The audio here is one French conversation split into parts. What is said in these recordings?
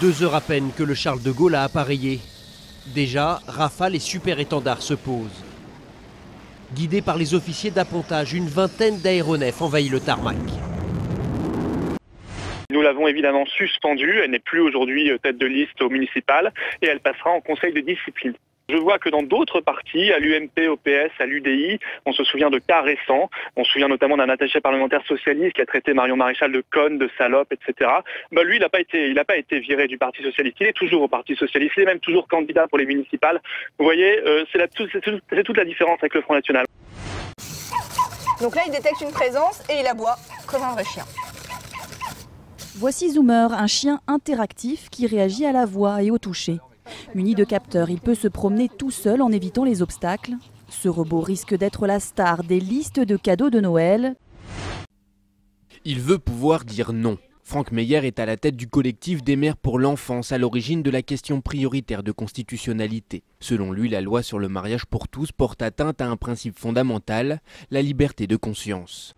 2 heures à peine que le Charles de Gaulle a appareillé. Déjà, Rafale et super-étendards se posent. Guidés par les officiers d'appontage, une vingtaine d'aéronefs envahit le tarmac. Nous l'avons évidemment suspendue, elle n'est plus aujourd'hui tête de liste au municipal et elle passera en conseil de discipline. Je vois que dans d'autres partis, à l'UMP, au PS, à l'UDI, on se souvient de cas récents. On se souvient notamment d'un attaché parlementaire socialiste qui a traité Marion Maréchal de conne, de salope, etc. Lui, il n'a pas été viré du Parti socialiste. Il est toujours au Parti socialiste. Il est même toujours candidat pour les municipales. Vous voyez, c'est toute la différence avec le Front National. Donc là, il détecte une présence et il aboie comme un vrai chien. Voici Zoomer, un chien interactif qui réagit à la voix et au toucher. Muni de capteurs, il peut se promener tout seul en évitant les obstacles. Ce robot risque d'être la star des listes de cadeaux de Noël. Il veut pouvoir dire non. Franck Meyer est à la tête du collectif des maires pour l'enfance, à l'origine de la question prioritaire de constitutionnalité. Selon lui, la loi sur le mariage pour tous porte atteinte à un principe fondamental, la liberté de conscience.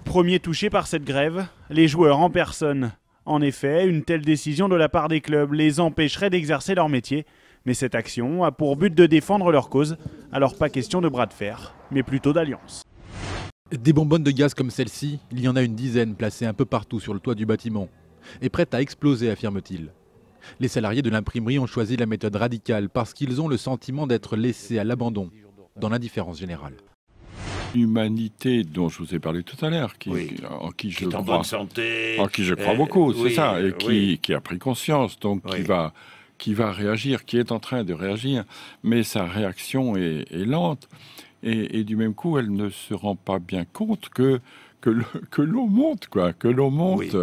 Premier touché par cette grève, les joueurs en personne. En effet, une telle décision de la part des clubs les empêcherait d'exercer leur métier. Mais cette action a pour but de défendre leur cause. Alors pas question de bras de fer, mais plutôt d'alliance. Des bonbonnes de gaz comme celle-ci, il y en a une dizaine placées un peu partout sur le toit du bâtiment. Et prêtes à exploser, affirme-t-il. Les salariés de l'imprimerie ont choisi la méthode radicale parce qu'ils ont le sentiment d'être laissés à l'abandon, dans l'indifférence générale. L'humanité dont je vous ai parlé tout à l'heure, en qui je crois beaucoup, c'est ça, et qui a pris conscience, donc qui va réagir, qui est en train de réagir, mais sa réaction est lente, et du même coup, elle ne se rend pas bien compte que l'eau monte, que l'eau monte.